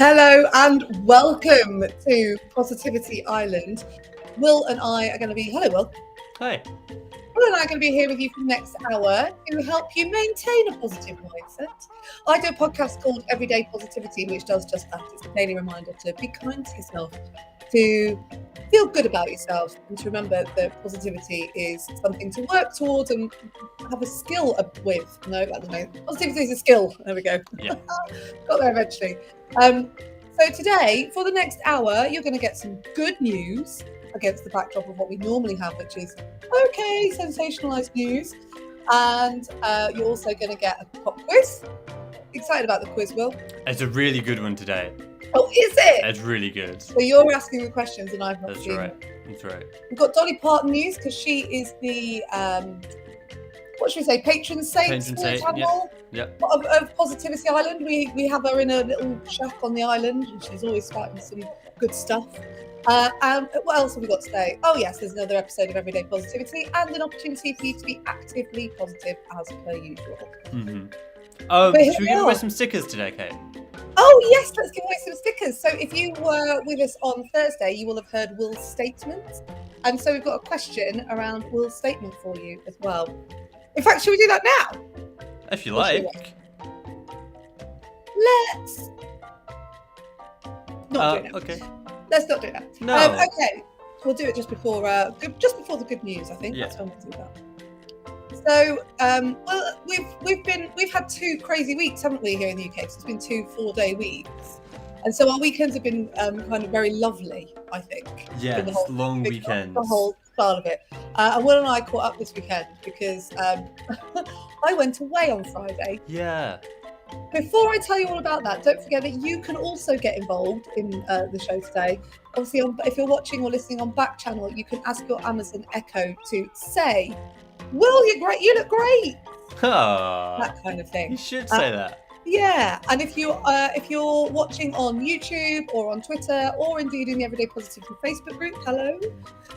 Hello and welcome to Positivity Island. Will and I are going to be, hello Will. Hi. Will and I are going to be here with you for the next hour to help you maintain a positive mindset. I do a podcast called Everyday Positivity, which does just that. It's a daily reminder to be kind to yourself, to feel good about yourself, and to remember that positivity is something to work towards and have a skill with. No, I don't know. Positivity is a skill. There we go. Yeah. Got there eventually. So today, for the next hour, you're going to get some good news against the backdrop of what we normally have, which is okay, sensationalized news. And you're also going to get a pop quiz. Excited about the quiz, Will? It's a really good one today. Oh, is it? It's really good. So you're asking the questions and I've not That's seen right. them. That's right. We've got Dolly Parton news because she is the, what should we say, patron saint Yep. of Positivity Island. We have her in a little shack on the island and she's always starting some good stuff. And what else have we got today? Oh yes, there's another episode of Everyday Positivity and an opportunity for you to be actively positive as per usual. Mm-hmm. Should we give away some stickers today, Kate? Oh yes, let's give away some stickers. So if you were with us on Thursday, you will have heard Will's statement. And so we've got a question around Will's statement for you as well. In fact, should we do that now? If you like. Let's not do it now. Okay. Let's not do that. No. Okay, we'll do it just before the good news. I think Yeah. that's when we'll do that. So, well, we've had 2 crazy weeks, haven't we, here in the UK? So it's been 2 4-day weeks, and so our weekends have been kind of very lovely, I think. Yes, long weekends. The whole style of it. And Will and I caught up this weekend because I went away on Friday. Yeah. Before I tell you all about that, don't forget that you can also get involved in the show today. Obviously, if you're watching or listening on Backchannel, you can ask your Amazon Echo to say, "Will, you're great. You look great." That kind of thing. You should say that. Yeah, and if you're watching on YouTube or on Twitter or indeed in the Everyday Positivity Facebook group, hello,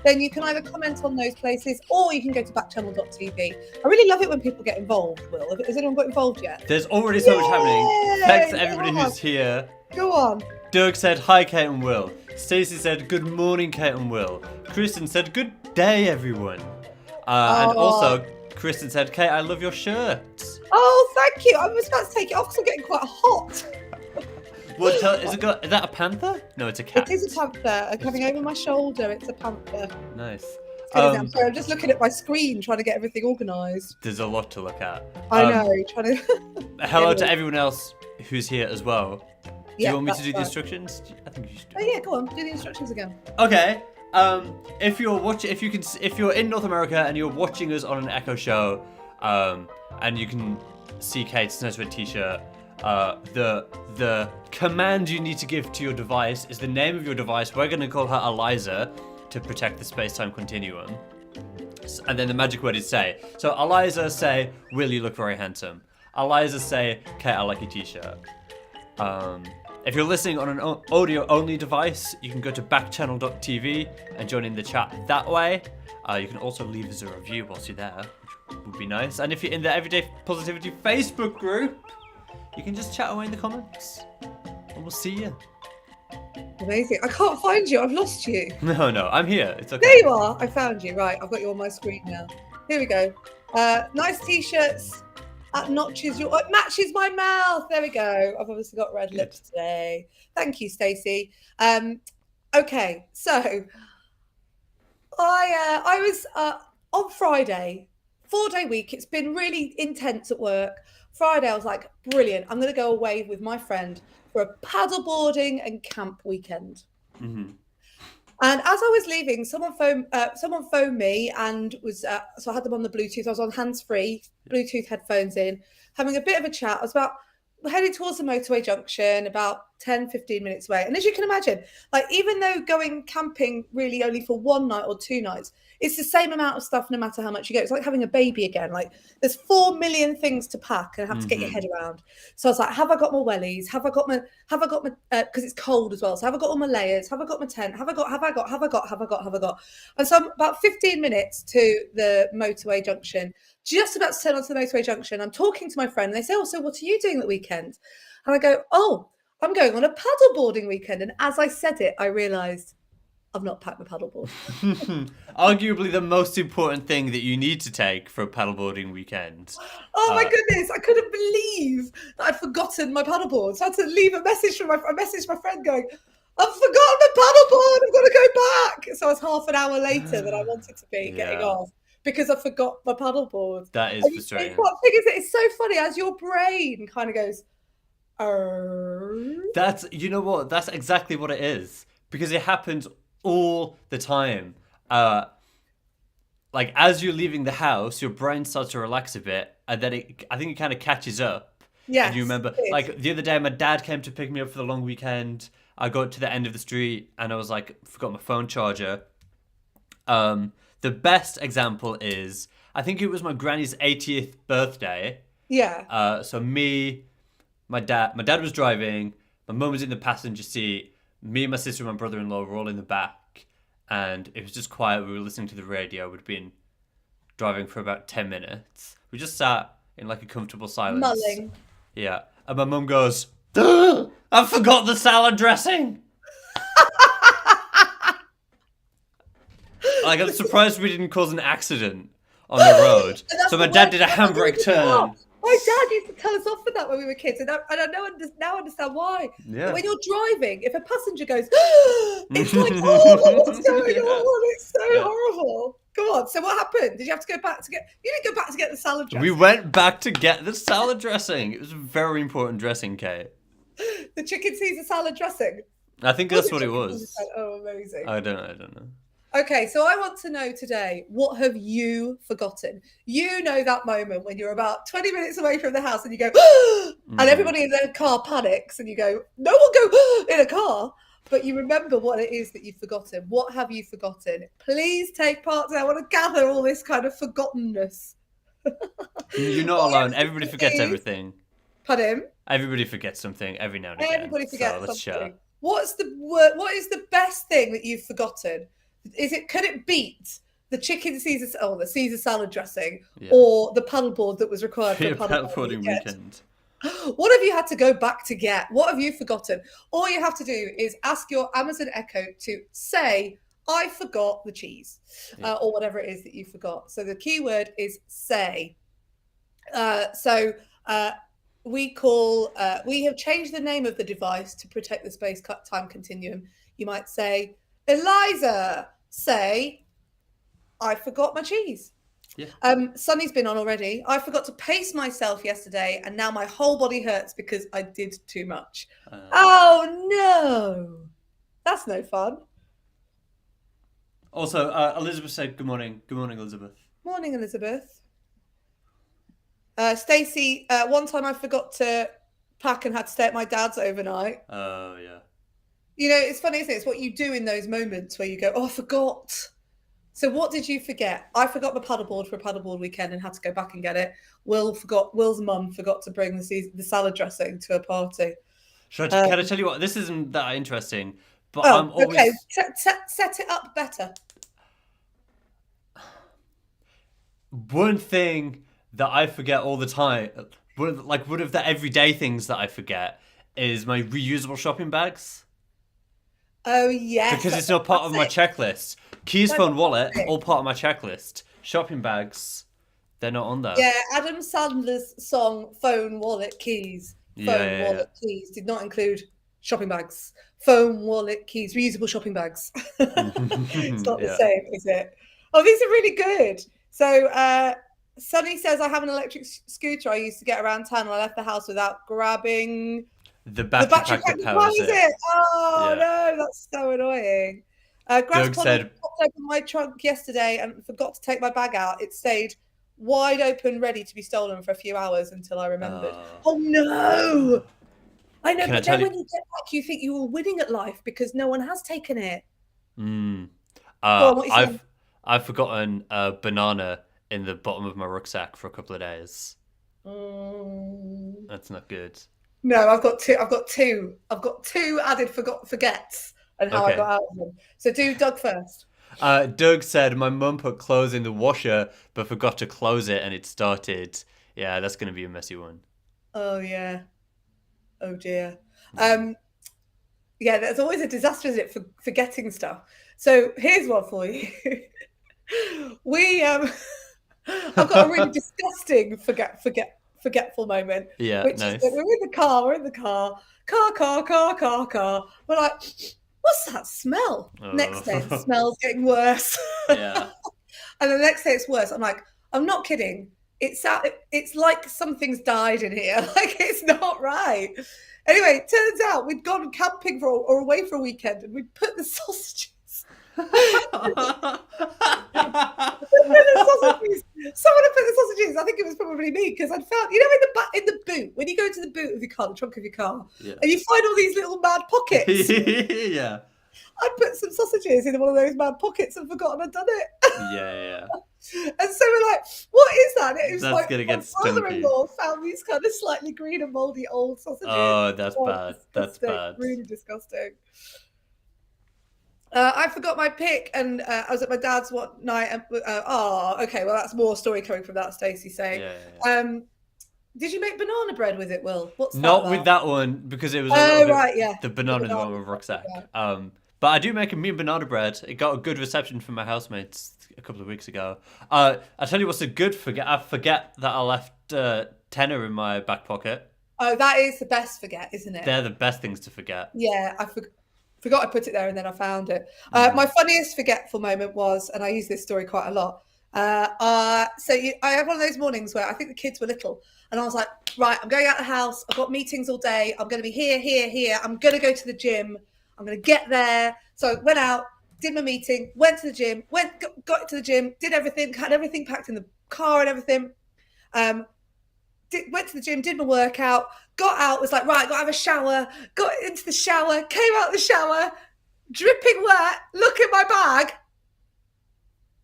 then you can either comment on those places or you can go to backchannel.tv. I really love it when people get involved, Will. Has anyone got involved yet? There's already so much happening. Thanks to everybody who's here. Go on. Doug said, "Hi, Kate and Will." Stacey said, "Good morning, Kate and Will." Kristen said, "Good day, everyone." And also, Kristen said, "Kate, I love your shirts." Oh, thank you. I was about to take it off because I'm getting quite hot. Is that a panther? No, it's a cat. It is a panther. Coming over my shoulder, it's a panther. Nice. I'm sorry, I'm just looking at my screen trying to get everything organised. There's a lot to look at. I know, trying to... Hello to everyone else who's here as well. Do you want me to do the instructions? I think you should do. Oh yeah, go on, do the instructions again. Okay. If you're in North America and you're watching us on an Echo show, and you can see Kate's Snowsweat t-shirt, the command you need to give to your device is the name of your device. We're going to call her Eliza to protect the space-time continuum. And then the magic word is say. So Eliza, say, "Will, you look very handsome." Eliza, say, "Kate, I like your t-shirt." If you're listening on an audio-only device, you can go to backchannel.tv and join in the chat that way. You can also leave us a review whilst you're there, which would be nice. And if you're in the Everyday Positivity Facebook group, you can just chat away in the comments. And we'll see you. Amazing. I can't find you. I've lost you. No, I'm here. It's okay. There you are. I found you. Right, I've got you on my screen now. Here we go. Nice t-shirts. That notches your... it matches my mouth. There we go. I've obviously got red lips today. Thank you, Stacey. Okay, so I was on Friday, 4-day week. It's been really intense at work. Friday, I was like, brilliant. I'm going to go away with my friend for a paddleboarding and camp weekend. Mm-hmm. And as I was leaving, someone phoned me and was so I had them on the Bluetooth. I was on hands-free, Bluetooth headphones in, having a bit of a chat. I was heading towards the motorway junction, about 10, 15 minutes away. And as you can imagine, like even though going camping really only for 1 night or 2 nights, it's the same amount of stuff no matter how much you go. It's like having a baby again. Like there's 4 million things to pack and have to get your head around. So I was like, have I got my wellies? Have I got my, because it's cold as well. So have I got all my layers? Have I got my tent? Have I got? And so I'm about 15 minutes to the motorway junction, just about to turn onto the motorway junction. I'm talking to my friend and they say, "Oh, so what are you doing that weekend?" And I go, "Oh, I'm going on a paddleboarding weekend. And as I said it, I realised I've not packed my paddleboard. Arguably the most important thing that you need to take for a paddleboarding weekend. Oh my goodness, I couldn't believe that I'd forgotten my paddleboard. So I had to leave a message my friend going, I've forgotten my paddleboard, I've got to go back. So I was half an hour later than I wanted to be getting off because I forgot my paddleboard. That is frustrating. What thing is it? It's so funny as your brain kind of goes, That's, you know what? That's exactly what it is. Because it happens all the time. Like, as you're leaving the house, your brain starts to relax a bit, and then I think it kind of catches up. Yes. And you remember, like, the other day, my dad came to pick me up for the long weekend. I got to the end of the street, and I was like, forgot my phone charger. The best example is, I think it was my granny's 80th birthday. Yeah. So me, my dad was driving, my mum was in the passenger seat, me and my sister and my brother-in-law were all in the back, and it was just quiet. We were listening to the radio. We'd been driving for about 10 minutes. We just sat in like a comfortable silence. Mulling. Yeah. And my mum goes, I forgot the salad dressing. Like, I'm surprised we didn't cause an accident on the road. So my dad did a handbrake turn. My dad used to tell us off for that when we were kids, and I now understand why. Yeah. But when you're driving, if a passenger goes, it's like, oh, what's going on? It's so horrible. Come on. So what happened? Did you have to go back to get? You didn't go back to get the salad dressing. We went back to get the salad dressing. It was a very important dressing, Kate. The chicken Caesar salad dressing. I think that's what it was. Oh, amazing. I don't know. Okay, so I want to know today, what have you forgotten? You know that moment when you're about 20 minutes away from the house and you go, and everybody in their car panics and you go, no one go in a car, but you remember what it is that you've forgotten. What have you forgotten? Please take part today. I want to gather all this kind of forgottenness. You're not alone. Everybody forgets everything. Pardon? Everybody forgets something every now and again. Everybody forgets so let's something. Share. What is the best thing that you've forgotten? Could it beat the chicken Caesar, the Caesar salad dressing, or the paddleboard that was required for a paddleboarding weekend? What have you had to go back to get? What have you forgotten? All you have to do is ask your Amazon Echo to say, I forgot the cheese, or whatever it is that you forgot. So the key word is say. We have changed the name of the device to protect the space-time continuum. You might say, Eliza, say, I forgot my cheese. Yeah. Sunny's been on already. I forgot to pace myself yesterday, and now my whole body hurts because I did too much. Oh no, that's no fun. Also, Elizabeth said, "Good morning, good morning, Elizabeth." Morning, Elizabeth. Stacey, one time I forgot to pack and had to stay at my dad's overnight. Oh yeah. You know, it's funny, isn't it? It's what you do in those moments where you go, oh, I forgot. So what did you forget? I forgot my paddleboard for a paddleboard weekend and had to go back and get it. Will's mum forgot to bring the salad dressing to a party. Can I tell you what? This isn't that interesting, but I'm always... Okay. Set it up better. One thing that I forget all the time, one of the everyday things that I forget is my reusable shopping bags. Oh, yes. Because it's not part of my checklist. Keys, phone, wallet, all part of my checklist. Shopping bags, they're not on there. Yeah, Adam Sandler's song, Phone, Wallet, Keys. Wallet, keys did not include shopping bags. Phone, wallet, keys, reusable shopping bags. It's not the same, is it? Oh, these are really good. So, Sunny says, I have an electric scooter I used to get around town and I left the house without grabbing... The battery pack that powers it. Oh, no, that's so annoying. Doug said, popped open my trunk yesterday and forgot to take my bag out. It stayed wide open, ready to be stolen for a few hours until I remembered. Oh, no. I know, but then when you get back, you think you were winning at life because no one has taken it. I've forgotten a banana in the bottom of my rucksack for a couple of days. That's not good. No, I've got two added forgets and how I got out of them. So do Doug first. Doug said, my mum put clothes in the washer but forgot to close it and it started. Yeah, that's going to be a messy one. Oh, yeah. Oh, dear. Yeah, there's always a disaster, isn't it, for forgetting stuff. So here's one for you. We I've got a really disgusting forgetful moment, Yeah, which is that nice. we're in the car. We're like, what's that smell? Next day the Oh. smell's getting worse. Yeah. And the next day it's worse. I'm like, I'm not kidding. It's like something's died in here. Like it's not right. Anyway, it turns out we'd gone camping or away for a weekend and we'd put the sausages. Someone had put the sausages. I think it was probably me because I'd found, in the boot, when you go into the boot of your car, the trunk of your car, Yeah. and you find all these little mad pockets. Yeah. I'd put some sausages in one of those mad pockets and forgotten I'd done it. Yeah. And so we're like, what is that? And it was That's like gonna my get stinky. brother-in-law found these kind of slightly green and moldy old sausages. Oh, that's bad. That's disgusting. bad. Really disgusting. I forgot my pick, and I was at my dad's one night. And, okay. Well, that's more story coming from that. Stacey saying, Yeah. "Did you make banana bread with it, Will? What's that Not about?" with that one because it was a Oh, little bit right, yeah. the banana in the one with rucksack. But I do make a mean banana bread. It got a good reception from my housemates a couple of weeks ago. I tell you what's a good forget. I forget that I left tenner in my back pocket. Oh, that is the best forget, isn't it? They're the best things to forget. Yeah, I forgot I put it there and then I found it. My funniest forgetful moment was, and I use this story quite a lot. I have one of those mornings where I think the kids were little, and I was like, right, I'm going out of the house. I've got meetings all day. I'm going to be here. I'm going to go to the gym. I'm going to get there. So I went out, did my meeting, went to the gym, got to the gym, did everything, had everything packed in the car and everything. Went to the gym, did my workout, got out, was like, right, got to have a shower, got into the shower, came out of the shower, dripping wet, look in my bag,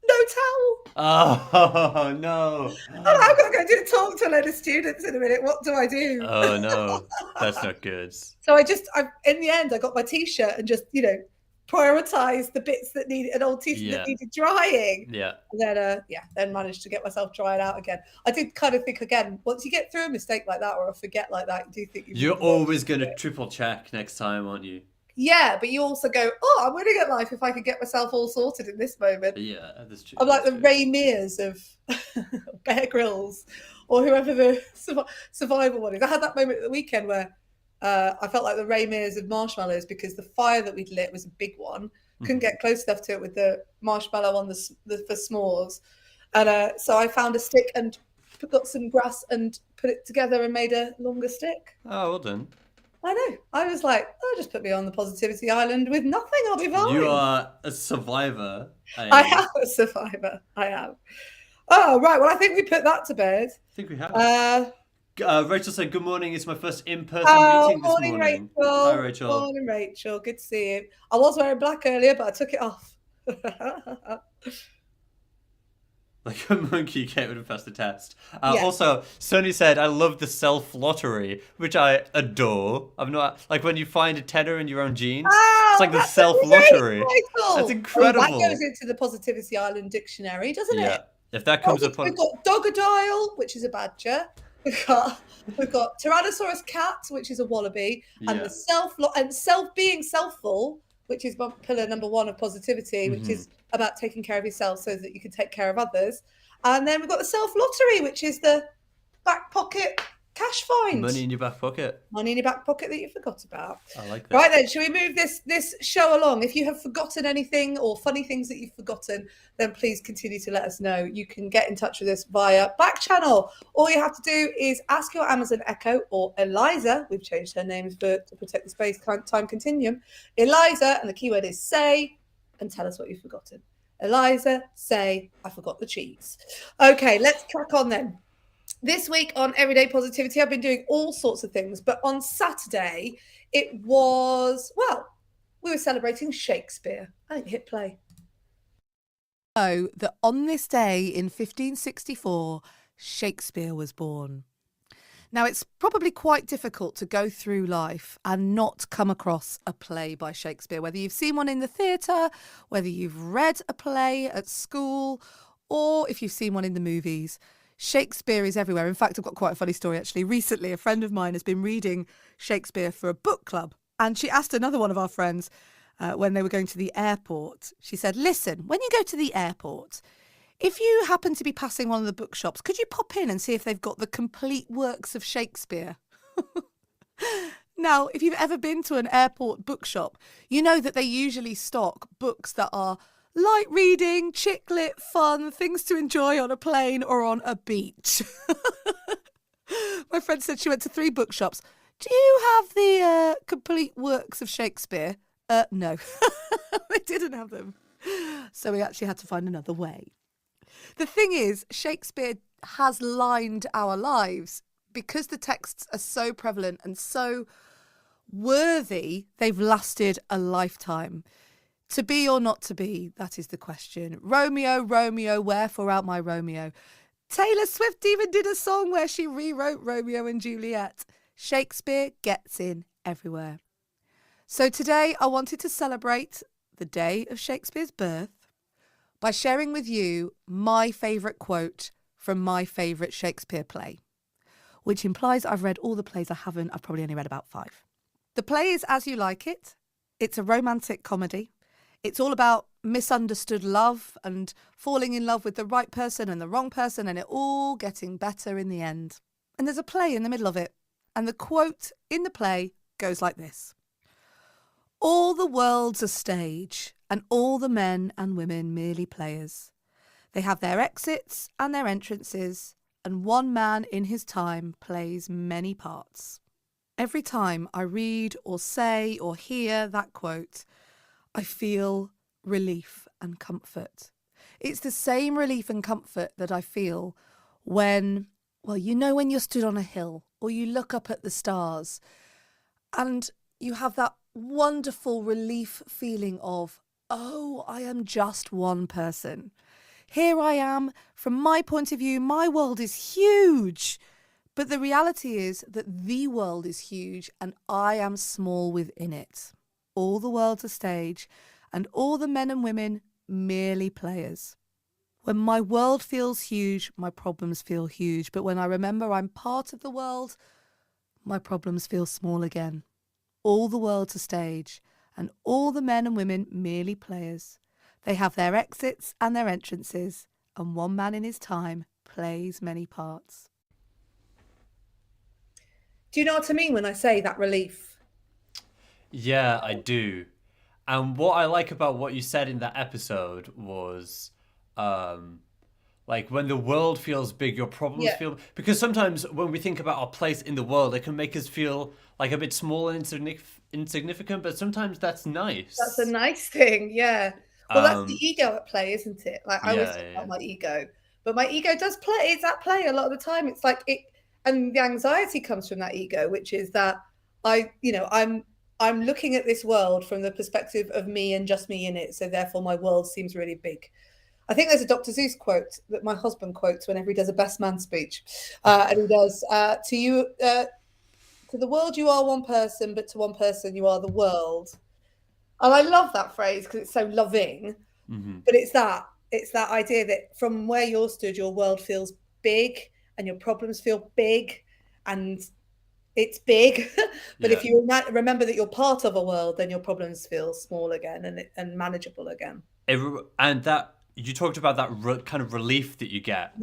no towel. Oh no! And I've got to go do a talk to a load of students in a minute. What do I do? Oh no, that's not good. So in the end, I got my t-shirt and just, prioritized the bits that needed an old t-shirt that needed drying. Yeah. And then managed to get myself dried out again. I did kind of think again, once you get through a mistake like that or a forget like that, you do think you're always going to triple check next time, aren't you? Yeah, but you also go, oh, I'm winning at life if I can get myself all sorted in this moment. Yeah, that's true. I'm like the Ray Mears of Bear Grylls or whoever the survival one is. I had that moment at the weekend where I felt like the Ray Mears of marshmallows because the fire that we'd lit was a big one. Couldn't get close enough to it with the marshmallow on for s'mores. And so I found a stick and got some grass and put it together and made a longer stick. Oh, well done. I know. I was like, oh, just put me on the positivity island with nothing. I'll be fine. You are a survivor. I am a survivor. I am. Oh, right. Well, I think we put that to bed. I think we have. Rachel said, good morning. It's my first in-person meeting this morning. Rachel. Hi, Rachel. Morning, Rachel. Good to see you. I was wearing black earlier, but I took it off. Like a monkey, Kate would have passed the test. Also, Sonny said, I love the self-lottery, which I adore. I'm not, like when you find a tenner in your own jeans, it's like the self-lottery. That's incredible. That goes into the Positivity Island dictionary, doesn't it? If that comes up on... We've got Dogodile, which is a badger. We've got Tyrannosaurus cat, which is a wallaby, and the being selfful, which is pillar number 1 of positivity, which is about taking care of yourself so that you can take care of others. And then we've got the self-lottery, which is the back pocket cash find. Money in your back pocket. Money in your back pocket that you forgot about. I like that. Right then, shall we move this show along? If you have forgotten anything or funny things that you've forgotten, then please continue to let us know. You can get in touch with us via Backchannel. All you have to do is ask your Amazon Echo or Eliza. We've changed her names to protect the space-time continuum. Eliza, and the keyword is say, and tell us what you've forgotten. Eliza, say, I forgot the cheese. Okay, let's crack on then. This week on Everyday Positivity, I've been doing all sorts of things, but on Saturday, it was, we were celebrating Shakespeare. I think hit play. So that on this day in 1564, Shakespeare was born. Now, it's probably quite difficult to go through life and not come across a play by Shakespeare, whether you've seen one in the theatre, whether you've read a play at school, or if you've seen one in the movies. Shakespeare is everywhere. In fact, I've got quite a funny story actually. Recently, a friend of mine has been reading Shakespeare for a book club, and she asked another one of our friends when they were going to the airport. She said, listen, when you go to the airport, if you happen to be passing one of the bookshops, could you pop in and see if they've got the complete works of Shakespeare? Now, if you've ever been to an airport bookshop, you know that they usually stock books that are light reading, chick lit, fun, things to enjoy on a plane or on a beach. My friend said she went to 3 bookshops. Do you have the complete works of Shakespeare? No, they didn't have them. So we actually had to find another way. The thing is, Shakespeare has lined our lives because the texts are so prevalent and so worthy, they've lasted a lifetime. To be or not to be, that is the question. Romeo, Romeo, wherefore art my Romeo? Taylor Swift even did a song where she rewrote Romeo and Juliet. Shakespeare gets in everywhere. So today I wanted to celebrate the day of Shakespeare's birth by sharing with you my favourite quote from my favourite Shakespeare play, which implies I've read all the plays I haven't. I've probably only read about 5. The play is As You Like It. It's a romantic comedy. It's all about misunderstood love and falling in love with the right person and the wrong person and it all getting better in the end. And there's a play in the middle of it. And the quote in the play goes like this. All the world's a stage and all the men and women merely players. They have their exits and their entrances and one man in his time plays many parts. Every time I read or say or hear that quote, I feel relief and comfort. It's the same relief and comfort that I feel when, when you're stood on a hill or you look up at the stars and you have that wonderful relief feeling of, oh, I am just one person. Here I am. From my point of view, my world is huge. But the reality is that the world is huge and I am small within it. All the world's a stage and all the men and women merely players. When my world feels huge, my problems feel huge. But when I remember I'm part of the world, my problems feel small again. All the world's a stage and all the men and women merely players. They have their exits and their entrances and one man in his time plays many parts. Do you know what I mean when I say that relief? Yeah, I do. And what I like about what you said in that episode was, like when the world feels big, your problems feel. Because sometimes when we think about our place in the world, it can make us feel like a bit small and insignificant. But sometimes that's nice. That's a nice thing, yeah. Well, that's the ego at play, isn't it? Like I always talk about my ego, but my ego does play. It's at play a lot of the time. It's like it, and the anxiety comes from that ego, which is that I'm looking at this world from the perspective of me and just me in it. So therefore, my world seems really big. I think there's a Dr. Seuss quote that my husband quotes whenever he does a best man speech, and he does to you. To the world, you are one person, but to one person, you are the world. And I love that phrase because it's so loving. Mm-hmm. But it's that idea that from where you're stood, your world feels big and your problems feel big and it's big. But if you remember that you're part of a world, then your problems feel small again and manageable again. And that you talked about that kind of relief that you get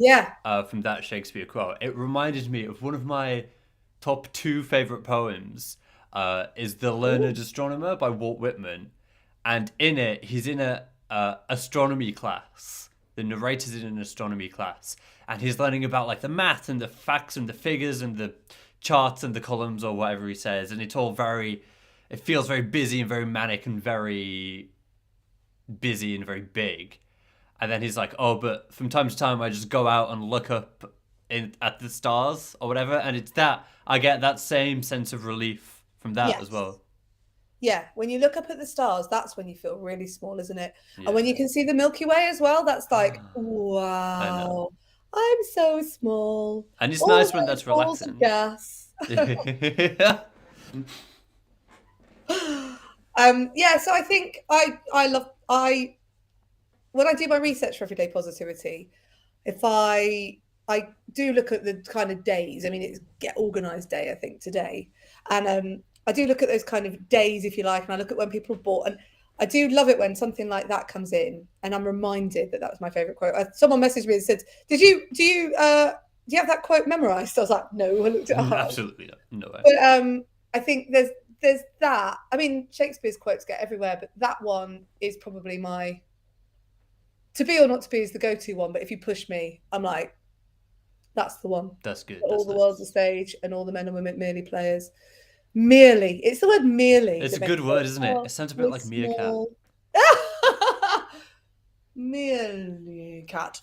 from that Shakespeare quote. It reminded me of one of my top 2 favorite poems. Is The Learned Astronomer by Walt Whitman, and in it he's in a astronomy class. The narrator's in an astronomy class, and he's learning about like the math and the facts and the figures and the charts and the columns or whatever he says, and it feels very busy and very manic and very busy and very big. And then he's like, oh, but from time to time I just go out and look up at the stars or whatever, and it's that I get that same sense of relief from that as well. Yeah, when you look up at the stars, that's when you feel really small, isn't it? And when you can see the Milky Way as well, that's like, wow, I'm so small. And it's nice when that's relaxing. Gas. Yeah. So I think when I do my research for Everyday Positivity, if I I do look at the kind of days. I mean, it's Get Organised Day, I think, today. And I do look at those kind of days, if you like, and I look at when people have bought. And I do love it when something like that comes in and I'm reminded that was my favourite quote. Someone messaged me and said, do you have that quote memorised? I was like, no, I looked it up. Absolutely not. No way. But I think there's that. I mean, Shakespeare's quotes get everywhere, but that one is probably my... To be or not to be is the go-to one, but if you push me, I'm like, that's the one. That's good. All the world's a stage and all the men and women merely players. Merely. It's the word merely. It's a good word, isn't it? It sounds a bit like meerkat. Merely cat.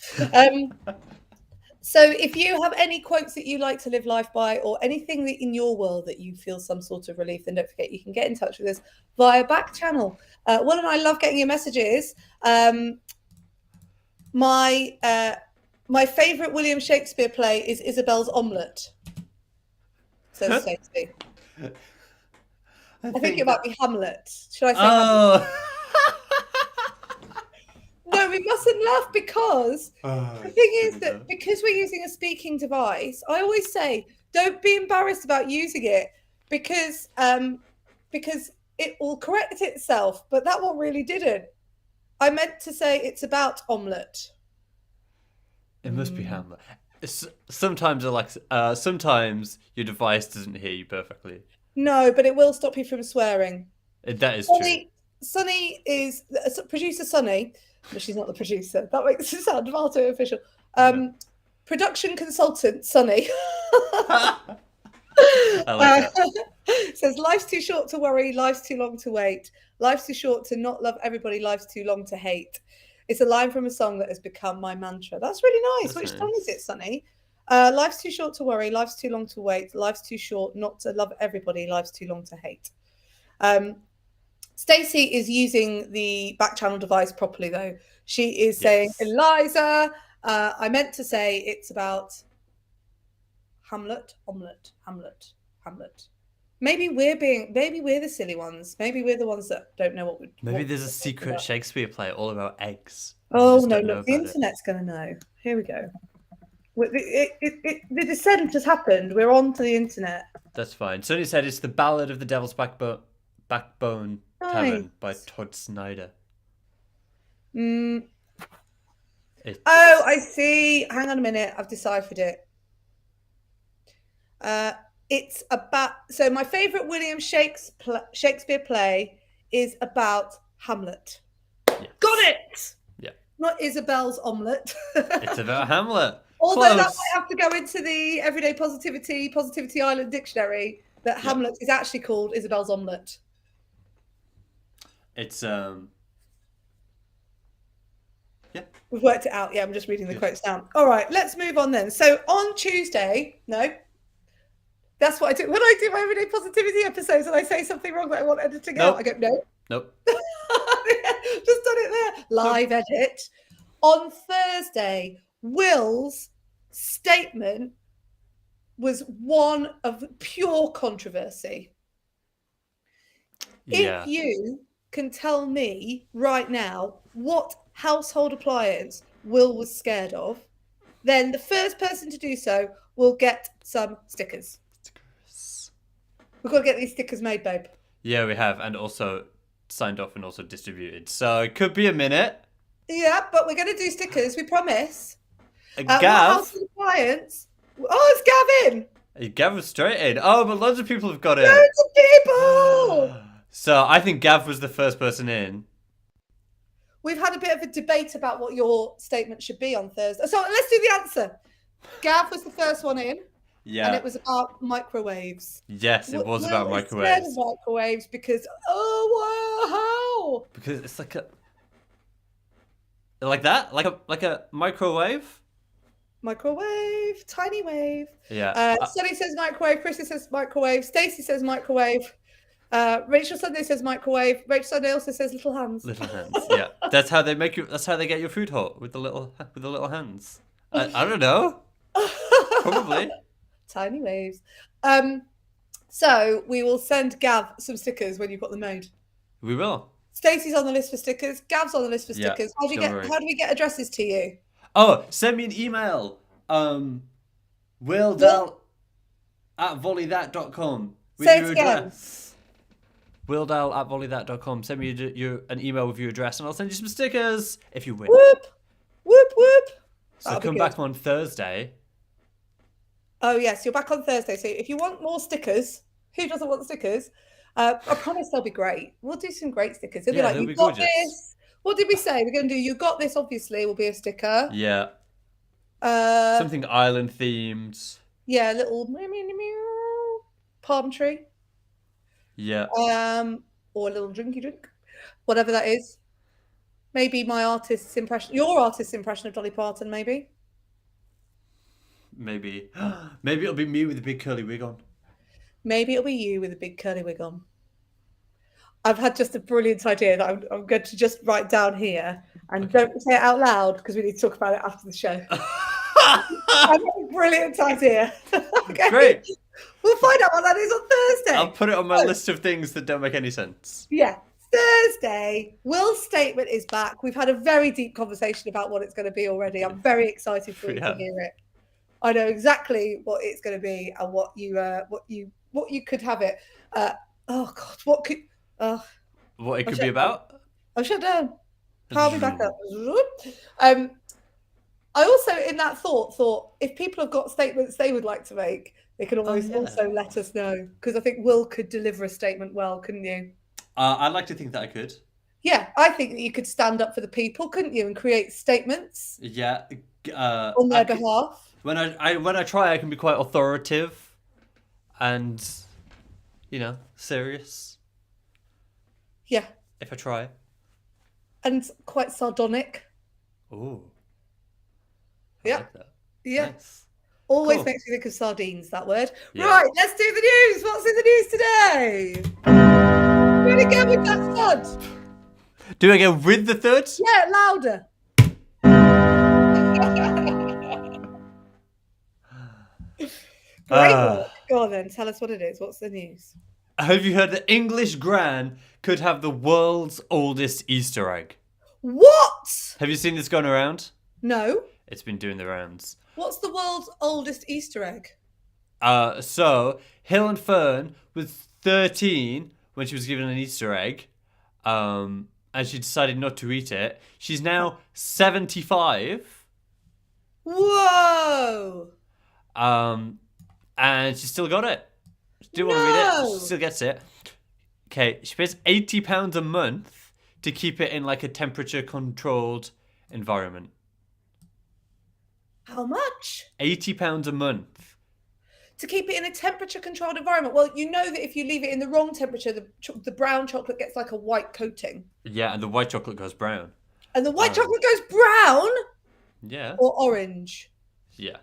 So if you have any quotes that you like to live life by, or anything that in your world that you feel some sort of relief, then don't forget you can get in touch with us via Backchannel. Will and I love getting your messages. My favourite William Shakespeare play is Isabel's Omelette. Says Stacey. I think it might be Hamlet. Should I say Hamlet? No, we mustn't laugh because the thing is that because we're using a speaking device, I always say don't be embarrassed about using it because it will correct itself. But that one really didn't. I meant to say it's about omelette. It must be Hamlet. Sometimes sometimes your device doesn't hear you perfectly. No, but it will stop you from swearing. That is true. Sunny is producer Sunny, but she's not the producer. That makes it sound far too official. Production consultant Sunny. I like that. Says life's too short to worry, life's too long to wait. Life's too short to not love everybody, life's too long to hate. It's a line from a song that has become my mantra. That's really nice. Which song is it, Sunny? Life's too short to worry, life's too long to wait, life's too short not to love everybody, life's too long to hate. Stacey is using the Backchannel device properly, though. She is saying, Eliza, I meant to say it's about Hamlet, omelette, Hamlet, Hamlet. Maybe we're the silly ones. Maybe we're the ones that don't know what we're... Maybe there's a secret Shakespeare play all about eggs. Oh, no, look, the internet's going to know. Here we go. The descent has happened. We're on to the internet. That's fine. Sonny said it's The Ballad of the Devil's Backbone Tavern by Todd Snyder. Oh, I see. Hang on a minute. I've deciphered it. It's about... So my favourite William Shakespeare play is about Hamlet. Yes. Got it! Yeah. Not Isabel's Omelette. It's about Hamlet. Although Close. that might have to go into the Everyday Positivity Island dictionary, that Hamlet is actually called Isabel's Omelette. It's We've worked it out. Yeah, I'm just reading the quotes down. All right, let's move on then. So on Tuesday, that's what I do. When I do my Everyday Positivity episodes and I say something wrong that I want editing out, I go, Nope. Just done it there. Live edit. On Thursday, Will's statement was one of pure controversy. Yeah. If you can tell me right now what household appliance Will was scared of, then the first person to do so will get some stickers. We've got to get these stickers made, babe. Yeah, we have, and also signed off and also distributed. So it could be a minute. Yeah, but we're going to do stickers, we promise. Gav. What household appliance? Oh, it's Gavin. Gav was straight in. Oh, but loads of people have got it. Loads of people. So I think Gav was the first person in. We've had a bit of a debate about what your statement should be on Thursday. So let's do the answer. Gav was the first one in. Yeah. And it was about microwaves. Yes, it was about microwaves. Scared of microwaves because, how? Because it's like that? Like a microwave? Microwave, tiny wave. Yeah. Sunny says microwave, Chrissy says microwave, Stacey says microwave. Rachel Sunday says microwave. Rachel Sunday also says little hands. Little hands. Yeah, that's how they make you. That's how they get your food hot with the little hands. I don't know. Probably. Tiny waves. So we will send Gav some stickers when you've got them made. We will. Stacey's on the list for stickers. Gav's on the list for Yeah, stickers. How do we get addresses to you? Oh, send me an email. Wildal at volleythat.com with Say your it again. address. Wildal at volleythat.com. Send me an email with your address and I'll send you some stickers if you win. Whoop, whoop, whoop. So That'll be come good. back on Thursday. Oh, yes, you're back on Thursday. So if you want more stickers, who doesn't want stickers? I promise they'll be great. We'll do some great stickers. It'll Yeah, be like, they'll you be got gorgeous. this. What did we say? We're going to do, you got this, obviously, will be a sticker. Yeah. Uh, Something island themed. yeah, a little palm tree. Yeah. Or a little drinky drink, whatever that is. Maybe my artist's impression, your artist's impression of Dolly Parton, maybe. Maybe. Maybe it'll be me with a big curly wig on. Maybe it'll be you with a big curly wig on. I've had just a brilliant idea that I'm going to just write down here, and don't say it out loud because we need to talk about it after the show. I've got a brilliant idea. Okay. Great. We'll find out what that is on Thursday. I'll put it on my list of things that don't make any sense. Yeah. Thursday, Will's statement is back. We've had a very deep conversation about what it's going to be already. I'm very excited for you to hear it. I know exactly what it's going to be and what you could have it. Oh God, what it could be about? I'll shut down. Power me back up. I also, in that thought if people have got statements they would like to make, they can always also let us know, because I think Will could deliver a statement well, couldn't you? I'd like to think that I could. Yeah, I think that you could stand up for the people, couldn't you, and create statements Yeah. on their behalf. When I try, I can be quite authoritative and, serious. Yeah. If I try. And quite sardonic. Ooh. Yeah. Like that. Yeah. Nice. Always Cool. makes me think of sardines, that word. Yeah. Right, let's do the news. What's in the news today? Do it again with that thud. Do I go with the third? Yeah, louder. Great work. Go on then, tell us what it is. What's the news? Have you heard that English Gran could have the world's oldest Easter egg? What? Have you seen this going around? No. It's been doing the rounds. What's the world's oldest Easter egg? So Hill and Fern was 13 when she was given an Easter egg, and she decided not to eat it. She's now 75. Whoa! And she still got it. She didn't want to read it. She still gets it. Okay, she pays £80 a month to keep it in like a temperature-controlled environment. How much? £80 a month. To keep it in a temperature-controlled environment. Well, you know that if you leave it in the wrong temperature, the brown chocolate gets like a white coating. Yeah, and the white chocolate goes brown. And the white chocolate goes brown? Yeah. Or orange? Yeah.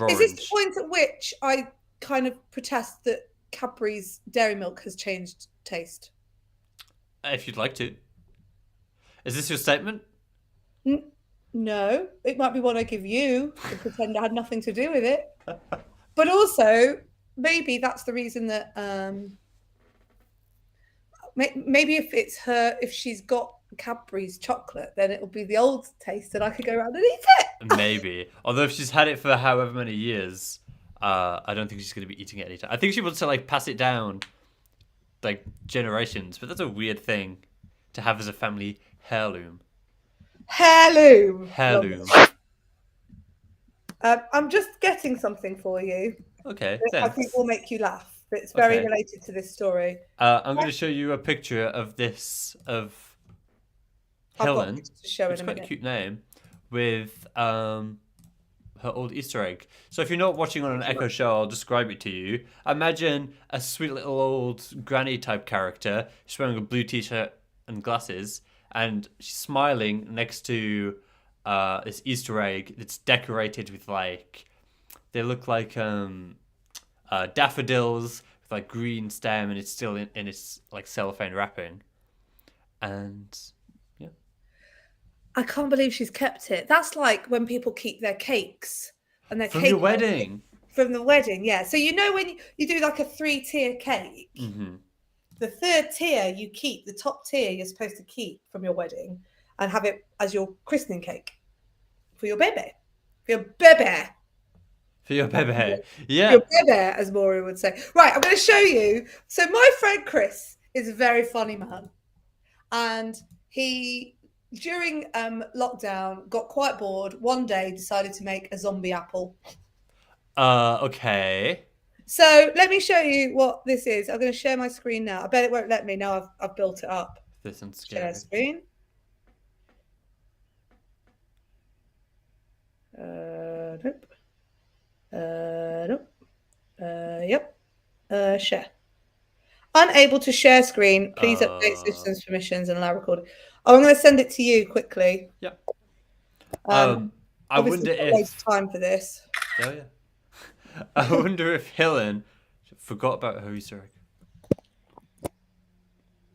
Is this the point at which I kind of protest that Cadbury's dairy milk has changed taste? If you'd like to. Is this your statement? No, it might be one I give you to pretend I had nothing to do with it. But also, maybe that's the reason that maybe if she's got Cadbury's chocolate, then it'll be the old taste and I could go around and eat it. Maybe. Although if she's had it for however many years, I don't think she's going to be eating it anytime. I think she wants to like pass it down like generations, but that's a weird thing to have as a family heirloom. Heirloom. I'm just getting something for you. Okay, that I thanks. think will make you laugh. It's very Okay. related to this story. I'm going to show you a picture of I've got Helen. pictures to show in It's a quite a minute. cute name with her old Easter egg. So if you're not watching on an Echo show, I'll describe it to you. Imagine a sweet little old granny type character. She's wearing a blue t-shirt and glasses, and she's smiling next to this Easter egg that's decorated with they look like daffodils with like green stem, and it's still in its like cellophane wrapping. And I can't believe she's kept it. That's like when people keep their cakes and their from cake your wedding. From the wedding, yeah. So you know when you do like a 3-tier cake, the third tier you keep, the top tier you're supposed to keep from your wedding and have it as your christening cake for your baby. For your bebe. For your baby. For Yeah. your bebe, as Maureen would say. Right, I'm going to show you. So my friend Chris is a very funny man. And he, during lockdown, got quite bored. One day decided to make a zombie apple. Okay. So let me show you what this is. I'm going to share my screen now. I bet it won't let me now. I've built it up. This one's Share scary. screen. Nope. Nope. Yep. Share. Unable to share screen. Please update systems permissions and allow recording. Oh, I'm going to send it to you quickly. Yeah. I wonder if time for this. Oh yeah. I wonder if Helen forgot about her Easter egg.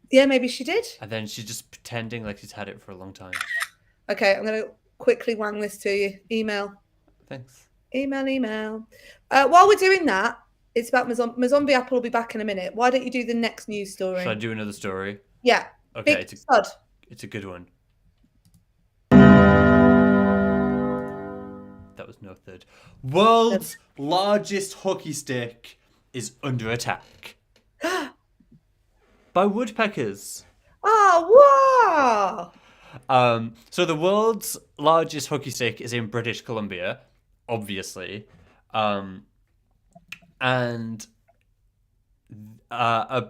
Yeah, maybe she did. And then she's just pretending like she's had it for a long time. Okay, I'm going to quickly wang this to you. Email. Thanks. Email. While we're doing that, it's about my zombie apple will be back in a minute. Why don't you do the next news story? Should I do another story? Yeah. Okay, Big stud. It's a good one. That was no third. World's largest hockey stick is under attack by woodpeckers. Oh, wow. So the world's largest hockey stick is in British Columbia, obviously. And a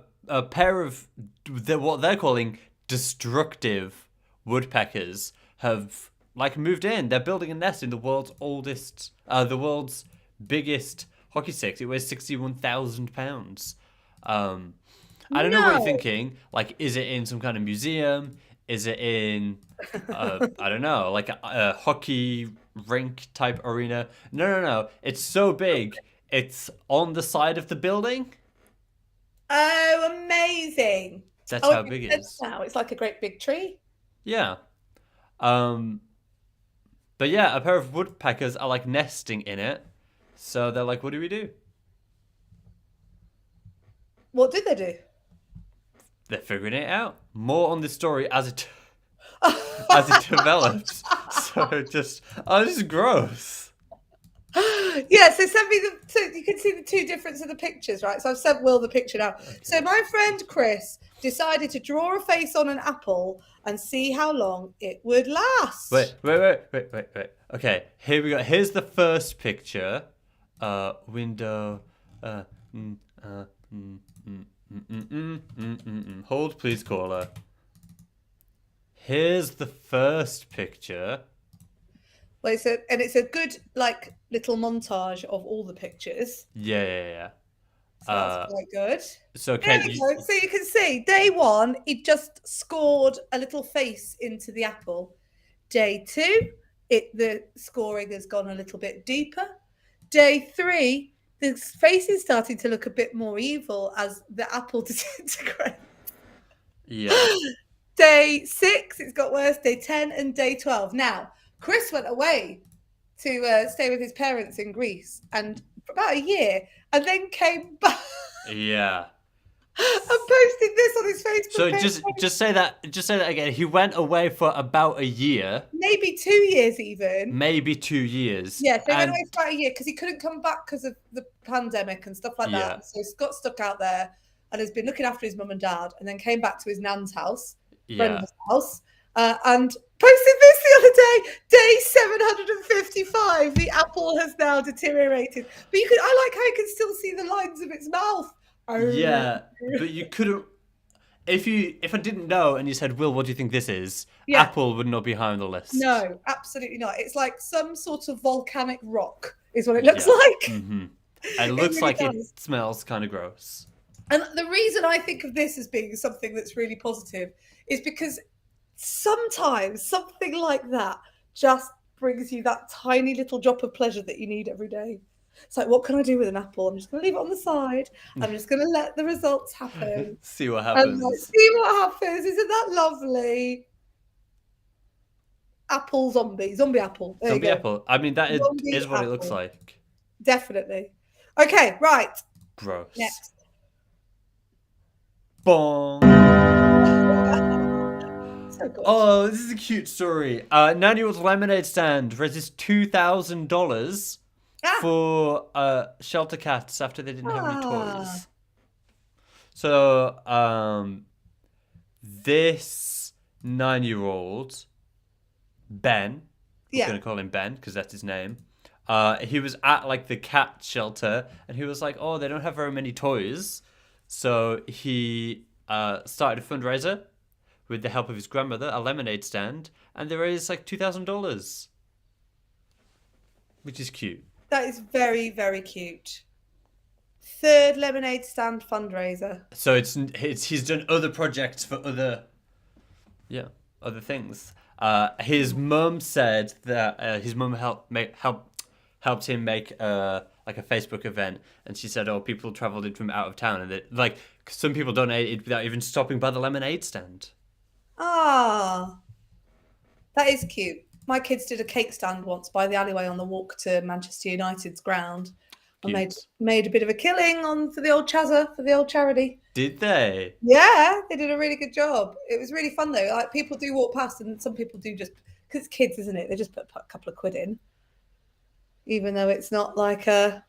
pair of what they're calling destructive woodpeckers have moved in. They're building a nest in the world's biggest hockey stick. It weighs 61,000 pounds. I don't know what you're thinking. Is it in some kind of museum? Is it in I don't know, like a hockey rink type arena? No. It's so big. It's on the side of the building. Oh, amazing. That's how big it is. Now it's like a great big tree. Yeah. But yeah, a pair of woodpeckers are nesting in it. So they're like, what do we do? What did they do? They're figuring it out. More on this story as it develops. So this is gross. Yeah, so send me so you can see the two difference of the pictures, right? So I've sent Will the picture now. Okay. So my friend Chris decided to draw a face on an apple and see how long it would last. Wait. Okay, here we go. Here's the first picture. Window. Hold, please, caller. Here's the first picture. Well, it's a good little montage of all the pictures. Yeah. So that's quite good. So there we go. So you can see, day one, he just scored a little face into the apple. Day two, the scoring has gone a little bit deeper. Day three, the face is starting to look a bit more evil as the apple disintegrates. Yeah. Day 6, it's got worse. Day 10 and day 12. Now, Chris went away to stay with his parents in Greece and for about a year, and then came back. Yeah. And posted this on his Facebook. So just say that again. He went away for about a year. Maybe 2 years even. Maybe 2 years. Yeah, so he went away for about a year because he couldn't come back because of the pandemic and stuff like that. So he's got stuck out there and has been looking after his mum and dad, and then came back to his nan's house, friend's house, and posted this the other day. Day 755. The apple has now deteriorated, but I like how you can still see the lines of its mouth. Yeah, but you couldn't. If I didn't know and you said, Will, what do you think this is? Yeah. Apple would not be high on the list. No, absolutely not. It's like some sort of volcanic rock is what it looks like. Mm-hmm. And it looks really like it smells kind of gross. And the reason I think of this as being something that's really positive is because sometimes something like that just brings you that tiny little drop of pleasure that you need every day. It's like, what can I do with an apple? I'm just going to leave it on the side. I'm just going to let the results happen. See what happens. And see what happens. Isn't that lovely? Apple zombie apple. There zombie apple. I mean, that is what apple. It looks like. Definitely. Okay, right. Gross. Next. Bong. So so good. Oh, this is a cute story. 9-year-old lemonade stand raises $2,000 Ah, for shelter cats after they didn't have any ah, toys. So, this 9-year-old, Ben, we're yeah. going to call him Ben because that's his name. He was at like the cat shelter and he was like, oh, they don't have very many toys. So he started a fundraiser with the help of his grandmother, a lemonade stand, and they raised like $2,000, which is cute. That is very, very cute. Third lemonade stand fundraiser. So it's he's done other projects for other things. His mum said that his mum helped him make like a Facebook event, and she said, "Oh, people travelled in from out of town, and that like some people donated without even stopping by the lemonade stand." Ah, that is cute. My kids did a cake stand once by the alleyway on the walk to Manchester United's ground. I made a bit of a killing for the old Chazza, for the old charity. Did they? Yeah, they did a really good job. It was really fun though. Like people do walk past, and some people do just because it's kids, isn't it? They just put a couple of quid in, even though it's not like anything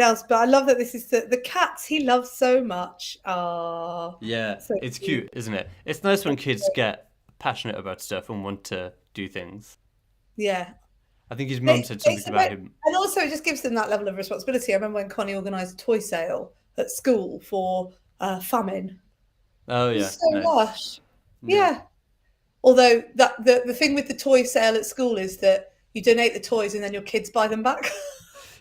else. But I love that this is the cats he loves so much. Ah, Yeah, so it's cute, isn't it? It's nice when kids get passionate about stuff and want to do things. Yeah. I think his mum said something about him. And also it just gives them that level of responsibility. I remember when Connie organised a toy sale at school for famine. Oh It yeah, was so nice. lush. Yeah. Although the thing with the toy sale at school is that you donate the toys and then your kids buy them back.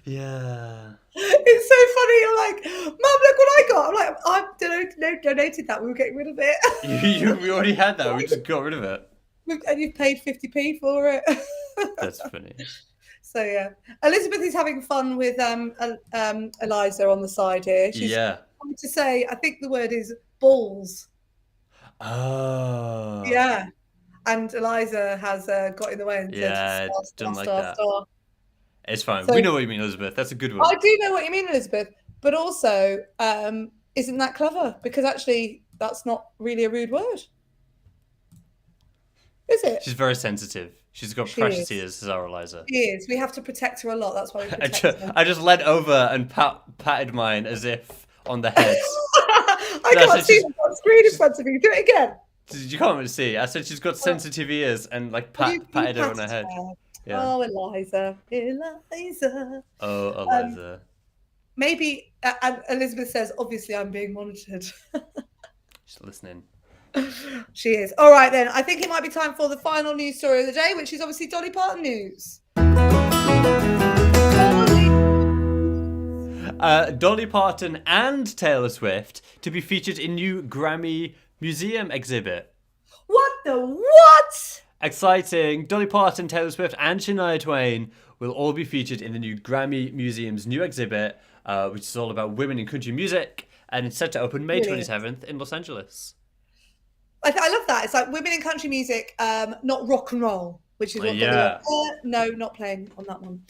Yeah. It's so funny. You're like, Mum, look what I got. I'm like, I've donated that. We were getting rid of it. We already had that. We just got rid of it. And you've paid 50p for it. That's funny. So yeah, Elizabeth is having fun with Eliza on the side here. She's trying to say, I think the word is balls. Oh. Yeah, and Eliza has got in the way and said star. It's fine. So, we know what you mean, Elizabeth. That's a good one. I do know what you mean, Elizabeth, but also, isn't that clever? Because actually, that's not really a rude word, is it? She's very sensitive. She's got precious ears, as our Eliza. She is. We have to protect her a lot. That's why we protect her. I just leant over and patted mine as if on the head. I can't see the screen in front of me. Do it again. You can't really see. I said she's got sensitive ears and like patted her on her head. Yeah. Oh, Eliza. Oh, Eliza. Maybe, and Elizabeth says, obviously I'm being monitored. She's listening. She is. All right, then. I think it might be time for the final news story of the day, which is obviously Dolly Parton news. Dolly Parton and Taylor Swift to be featured in new Grammy Museum exhibit. What the what? Exciting. Dolly Parton, Taylor Swift, and Shania Twain will all be featured in the new Grammy Museum's new exhibit, which is all about women in country music, and it's set to open May 27th in Los Angeles. I love that. It's like women in country music, not rock and roll, which is what no, not playing on that one.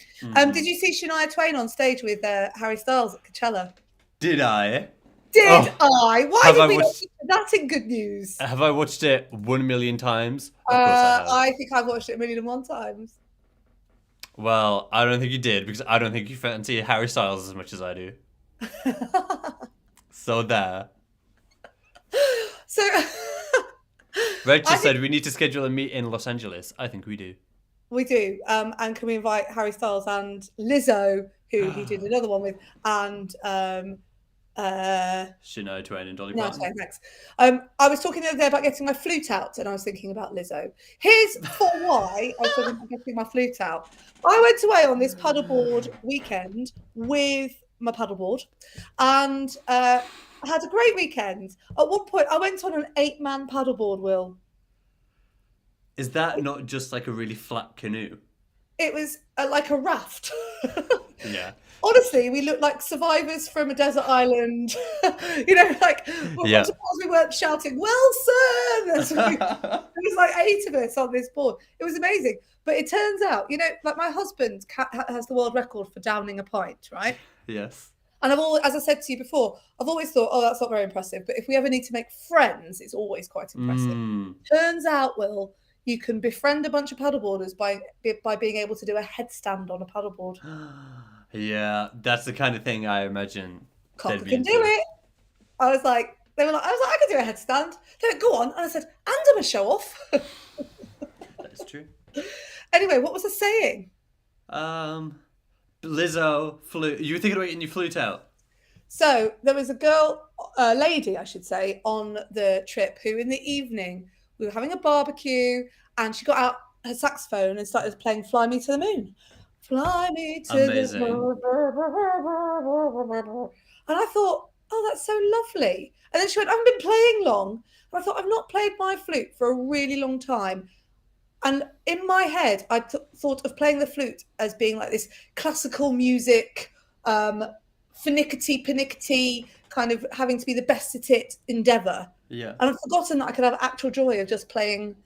Did you see Shania Twain on stage with Harry Styles at Coachella? Did I? Did I? Why did we not? That's in good news. Have I watched it 1 million times? Of course I have. I think I've watched it 1,000,001 times. Well, I don't think you did, because I don't think you fancy Harry Styles as much as I do. So there. So Reg just said we need to schedule a meet in Los Angeles. I think we do. We do. And can we invite Harry Styles and Lizzo, who he did another one with, and Shania Twain and Dolly Parton. No, thanks. I was talking the other day about getting my flute out, and I was thinking about Lizzo. Here's for why I was talking about getting my flute out. I went away on this paddleboard weekend with my paddleboard, and I had a great weekend. At one point, I went on an 8-man paddleboard, Will. Is that not just like a really flat canoe? It was like a raft. Yeah. Honestly, we looked like survivors from a desert island. You know, like, yeah. we weren't shouting, Wilson! There was like 8 of us on this board. It was amazing. But it turns out, you know, like my husband has the world record for downing a pint, right? Yes. And I've always, as I said to you before, I've always thought, oh, that's not very impressive. But if we ever need to make friends, it's always quite impressive. Turns out, Will, you can befriend a bunch of paddleboarders by being able to do a headstand on a paddleboard. Yeah, that's the kind of thing I imagine Cocker they'd be can do into. it. I was like, I could do a headstand. They went, go on. And I said, and I'm a show off. That's true. Anyway, what was I saying? Lizzo flute. You were thinking about getting your flute out. So there was a lady, I should say, on the trip who in the evening, we were having a barbecue and she got out her saxophone and started playing Fly Me to the Moon. Fly me to Amazing. the moon. And I thought, oh, that's so lovely. And then she went, I haven't been playing long. And I thought, I've not played my flute for a really long time. And in my head, I thought of playing the flute as being like this classical music, finickety, kind of having to be the best at it endeavour. Yeah. And I've forgotten that I could have actual joy of just playing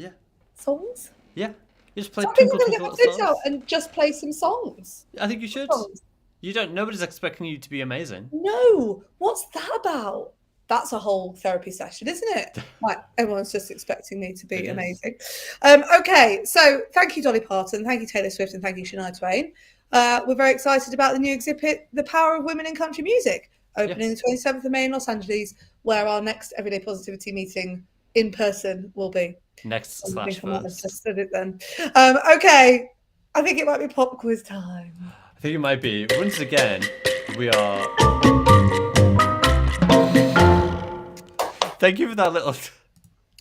songs. Yeah. You just play So I think Twinkle I'm going to Twinkle get my Little flute out Stars. and just play some songs. I think you should. Songs. You don't. Nobody's expecting you to be amazing. No, what's that about? That's a whole therapy session, isn't it? Like everyone's just expecting me to It be is. amazing. Okay, so thank you, Dolly Parton, thank you, Taylor Swift, and thank you, Shania Twain. We're very excited about the new exhibit, The Power of Women in Country Music, opening the 27th of May in Los Angeles, where our next Everyday Positivity meeting in person will be. Next I slash think I might have first. just said it then. Okay, I think it might be pop quiz time. I think it might be. Once again, we are. Thank you for that little.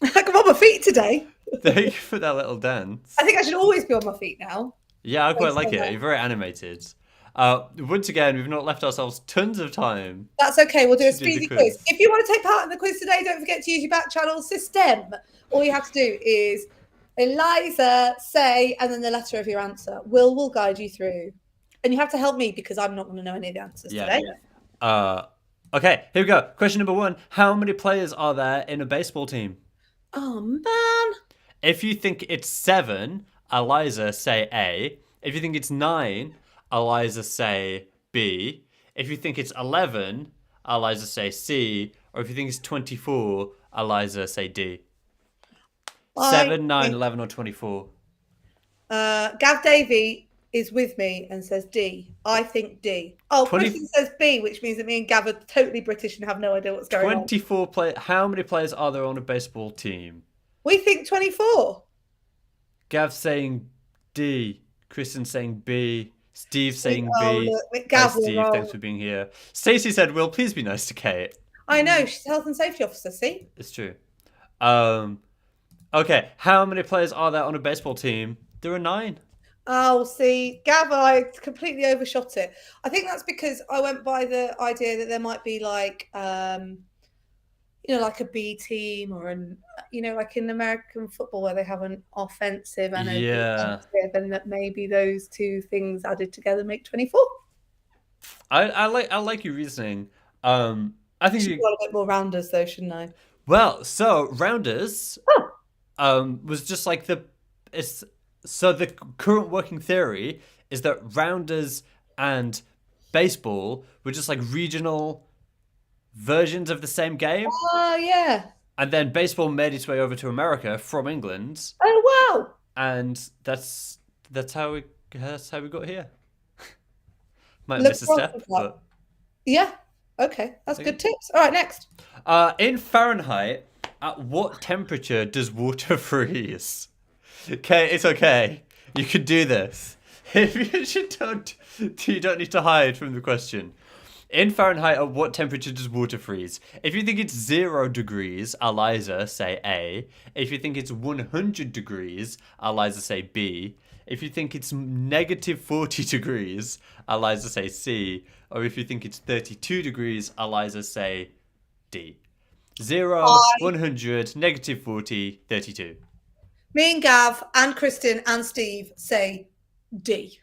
I'm on my feet today. Thank you for that little dance. I think I should always be on my feet now. Yeah, I quite like so it. much. You're very animated. Once again, we've not left ourselves tons of time. That's okay. We'll do a To do the speedy quiz. quiz. If you want to take part in the quiz today, don't forget to use your Backchannel system. All you have to do is Eliza, say, and then the letter of your answer. Will guide you through. And you have to help me because I'm not going to know any of the answers today. Okay, here we go. Question number 1. How many players are there in a baseball team? Oh, man. If you think it's 7, Eliza, say A. If you think it's 9, Eliza, say B. If you think it's 11, Eliza, say C. Or if you think it's 24, Eliza, say D. 7, 9, 11, or 24. Gav Davey is with me and says D. I think D. Oh, 20 Kristen says B, which means that me and Gav are totally British and have no idea what's going on. 24 players. How many players are there on a baseball team? We think 24. Gav saying D. Kristen saying B. Steve saying Oh, B. look, Hi, Gav will Steve, roll. thanks for being here. Stacey said, "Will, please be nice to Kate." I know, she's a health and safety officer, see? It's true. Okay, how many players are there on a baseball team? There are 9. Oh, see, Gav, I completely overshot it. I think that's because I went by the idea that there might be like, like a B team or like in American football where they have an offensive and a defensive, and that maybe those two things added together make 24. I like your reasoning. I think Should got a bit more rounders though, shouldn't I? Well, so rounders, was just like So the current working theory is that rounders and baseball were just like regional versions of the same game. Oh, yeah. And then baseball made its way over to America from England, Oh, wow. and that's how we got here. Might Look miss a step, forward to that. but Yeah. Okay. That's good tips. All right, next. in Fahrenheit, at what temperature does water freeze? Okay, it's okay. You can do this. If you don't need to hide from the question. In Fahrenheit, at what temperature does water freeze? If you think it's 0 degrees, Eliza, say A. If you think it's 100 degrees, Eliza, say B. If you think it's negative 40 degrees, Eliza, say C. Or if you think it's 32 degrees, Eliza, say D. 0, 100, negative 40, 32. Me and Gav and Kristen and Steve say D.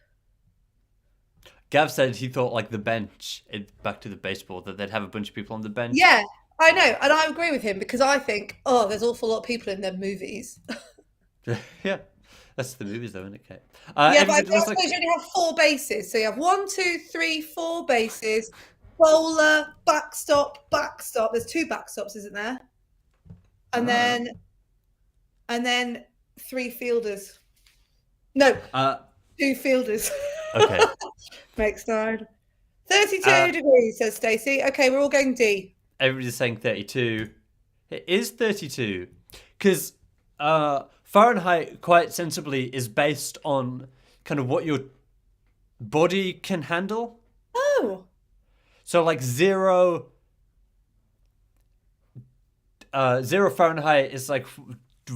Gav said he thought like the bench, back to the baseball, that they'd have a bunch of people on the bench. Yeah, I know. And I agree with him because I think, there's an awful lot of people in their movies. Yeah. That's the movies though, isn't it, Kate? Yeah, but I suppose you only have 4 bases. So you have 1, 2, 3, 4 bases. bowler, backstop, backstop. There's 2 backstops, isn't there? And then 3 fielders. No, Uh, 2 fielders. okay. Makes 9. 32 Uh, degrees, says Stacey. Okay, we're all going D. Everybody's saying 32. It is 32. Because Fahrenheit, quite sensibly, is based on kind of what your body can handle. Oh. So, like, 0 Fahrenheit is, like,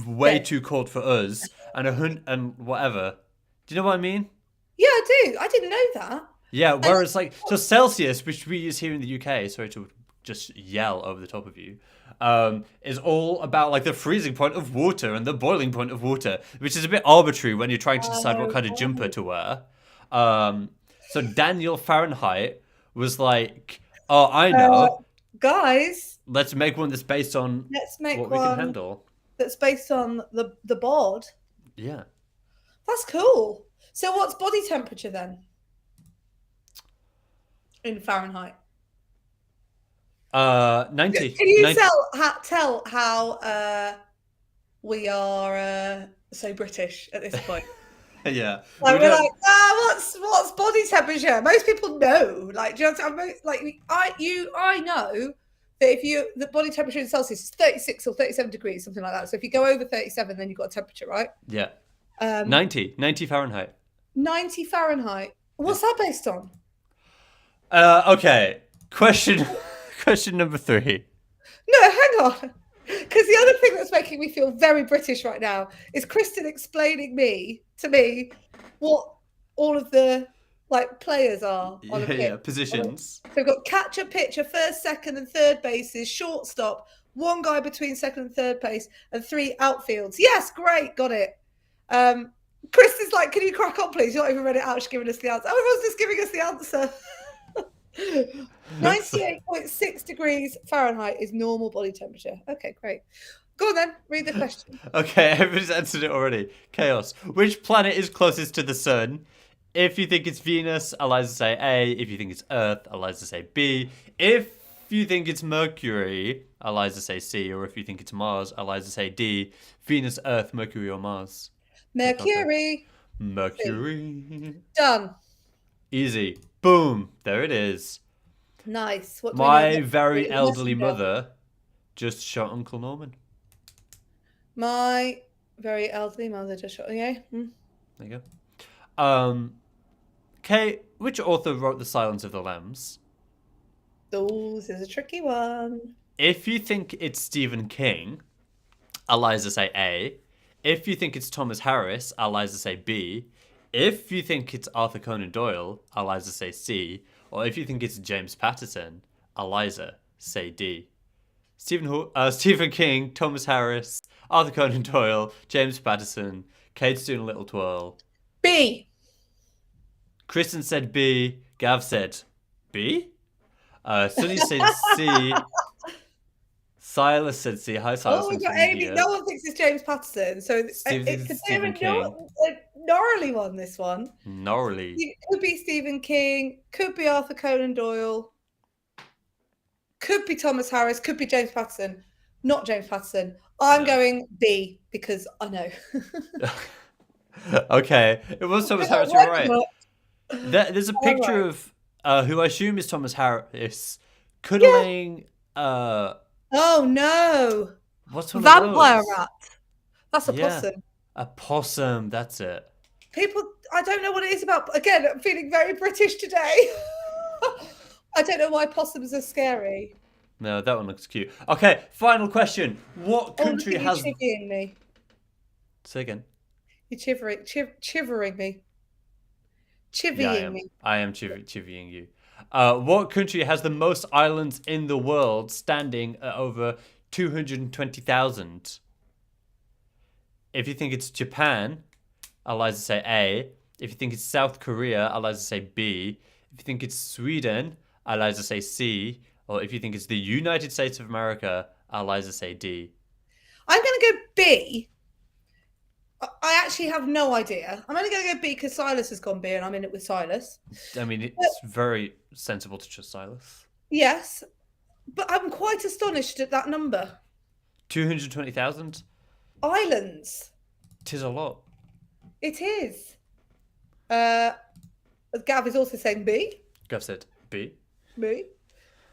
way Yeah. too cold for us. And whatever. Do you know what I mean? Yeah, I do. I didn't know that. Yeah, whereas, like, so Celsius, which we use here in the UK, sorry to just yell over the top of you, is all about, like, the freezing point of water and the boiling point of water, which is a bit arbitrary when you're trying to decide what kind of jumper to wear. So Daniel Fahrenheit was like, oh, I know, Guys, let's make one that's based on let's make what we can one handle. that's based on the board. Yeah. That's cool. So what's body temperature then? In Fahrenheit. 90. Can you 90. tell how we are so British at this point? Yeah. Like we're like, what's body temperature? Most people know. Like, do you know what I'm like? I know that if the body temperature in Celsius is 36 or 37 degrees, something like that. So if you go over 37, then you've got a temperature, right? Yeah. 90 Fahrenheit. 90 Fahrenheit. What's that based on? Okay. Question number 3. No, hang on. Because the other thing that's making me feel very British right now is Kristen explaining to me what all of the like players are on a pitch. Yeah, positions. So we've got catcher, pitcher, first, second, and third bases, shortstop, 1 guy between second and third base, and 3 outfields. Yes, great, got it. Kristen's like, can you crack on, please? You're not even read it out. She's giving us the answer. Everyone's just giving us the answer. 98.6 degrees Fahrenheit is normal body temperature. Okay, great. Go on then, read the question. Okay, everybody's answered it already. Chaos. Which planet is closest to the sun? If you think it's Venus, Eliza say A. If you think it's Earth, Eliza say B. If you think it's Mercury, Eliza say C. Or if you think it's Mars, Eliza say D. Venus, Earth, Mercury, or Mars? Mercury. Mercury. Done. Easy. Boom. There it is. Nice. What do we My know? very elderly Messenger. mother just shot Uncle Norman. My very elderly mother just shot. Yeah. There you go. Kate, which author wrote The Silence of the Lambs? Oh, this is a tricky one. If you think it's Stephen King, Eliza say A. If you think it's Thomas Harris, Eliza say B. If you think it's Arthur Conan Doyle, Eliza say C. Or if you think it's James Patterson, Eliza say D. Stephen King, Thomas Harris, Arthur Conan Doyle, James Patterson, Kate's doing a little twirl. B. Kristen said B. Gav said B. Sunny said C. Silas said C. Hi, Silas. Oh, we Thanks got for being Amy. here. No one thinks it's James Patterson, so Steve thinks it's it's a bit of Stephen a gnarly one. This one Gnarly. It could be Stephen King, could be Arthur Conan Doyle, could be Thomas Harris, could be James Patterson. Not James Patterson. I'm going B because I know. Okay, it was Thomas Harris. You're right. There's a picture of who I assume is Thomas Harris cuddling. Oh no! What's one Vampire of those? rat. That's a Yeah. possum. A possum. That's it. People, I don't know what it is about. Again, I'm feeling very British today. I don't know why possums are scary. No, that one looks cute. Okay, final question. What country look at has? you chivying me? Say again. You're chivering me. Yeah, Chivying me. I am chivying you. What country has the most islands in the world, standing at over 220,000? If you think it's Japan, Eliza say A. If you think it's South Korea, Eliza say B. If you think it's Sweden, Eliza say C. Or if you think it's the United States of America, Eliza say D. I'm going to go B. I actually have no idea. I'm only going to go B because Silas has gone B and I'm in it with Silas. I mean, it's very sensible to trust Silas. Yes, but I'm quite astonished at that number. 220,000. Islands. Tis a lot. It is. Uh, Gav is also saying B. Gav said B. B.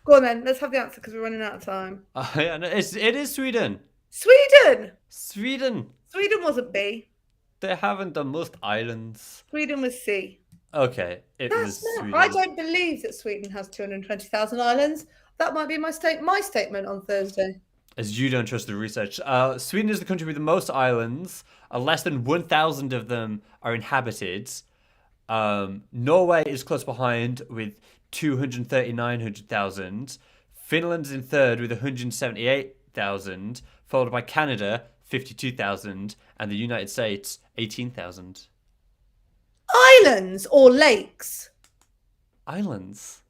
Go on then. Let's have the answer because we're running out of time. Yeah, no, it is Sweden. Sweden. Sweden. Sweden wasn't B. They haven't the most islands. Sweden was C. Okay, it was That's Sweden. I don't believe that Sweden has 220,000 islands. That might be my statement on Thursday. As you don't trust the research. Sweden is the country with the most islands. Less than 1,000 of them are inhabited. Norway is close behind with 239,000. Finland's in third with 178,000, followed by Canada, 52,000, and the United States, 18,000. Islands or lakes? Islands.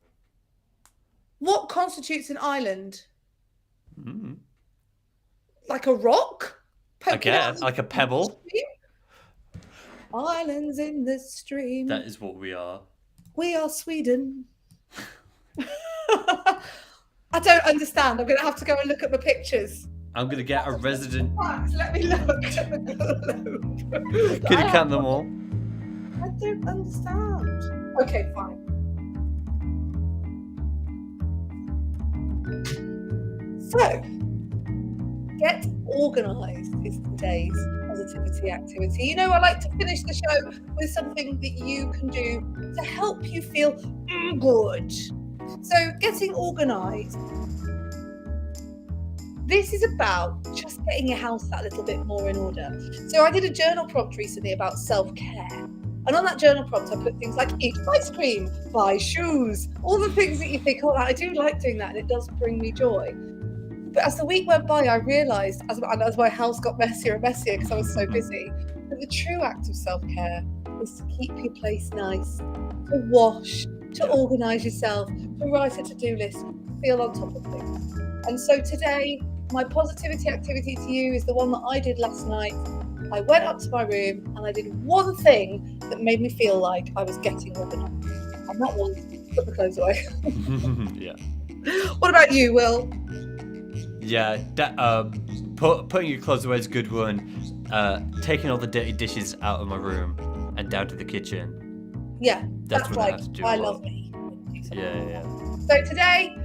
What constitutes an island? Mm. Like a rock? Poking out Again, of like a the pebble. stream? Islands in the stream. That is what we are. We are Sweden. I don't understand. I'm going to have to go and look at the pictures. I'm going to get a resident. Facts, let me look at the globe. Could you count them all? I don't understand. Okay, fine. So, get organised is today's positivity activity. You know, I like to finish the show with something that you can do to help you feel good. So, getting organised. This is about just getting your house that little bit more in order. So, I did a journal prompt recently about self-care. And on that journal prompt, I put things like eat ice cream, buy shoes, all the things that you think, oh, I do like doing that and it does bring me joy. But as the week went by, I realised, as my house got messier and messier because I was so busy, that the true act of self-care is to keep your place nice, to wash, to organise yourself, to write a to-do list, to feel on top of things. And so today, my positivity activity to you is the one that I did last night. I went up to my room and I did one thing that made me feel like I was getting organised. And that was put the clothes away. Yeah. What about you, Will? Yeah, putting your clothes away is a good one. Taking all the dirty dishes out of my room and down to the kitchen. Yeah, That's what I like, have to do. I a lot. love me. Yeah. So today,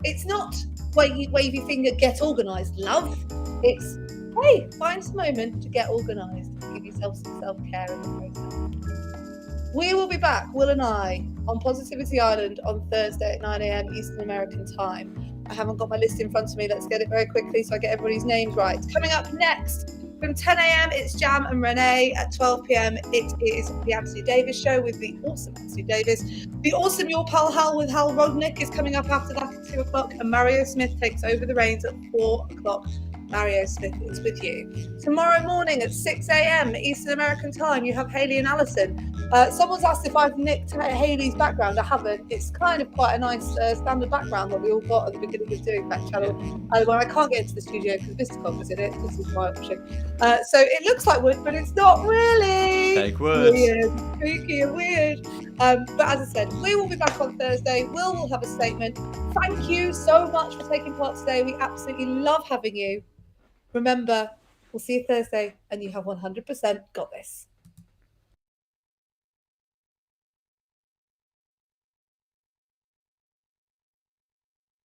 it's not wave your finger, get organised, love. It's, hey, find some moment to get organised. Give yourself some self-care in the process. We will be back, Will and I, on Positivity Island on Thursday at 9 a.m. Eastern American time. I haven't got my list in front of me. Let's get it very quickly so I get everybody's names right. Coming up next, from 10 a.m, it's Jam and Renee. At 12 p.m, it is the Anthony Davis Show with the awesome Anthony Davis. The awesome Your Pal Hal with Hal Rodnick is coming up after that at 2 o'clock. And Mario Smith takes over the reins at 4 o'clock. Mario Smith is with you. Tomorrow morning at 6 a.m. Eastern American time, you have Hayley and Alison. Someone's asked if I've nicked Hayley's background. I haven't. It's kind of quite a nice standard background that we all got at the beginning of doing Backchannel. When I can't get into the studio because Vistacom was in it. This is why I'm pushing. So it looks like wood, but it's not really. Fake words. Weird, spooky and weird. But as I said, we will be back on Thursday. Will have a statement. Thank you so much for taking part today. We absolutely love having you. Remember, we'll see you Thursday and you have 100% got this.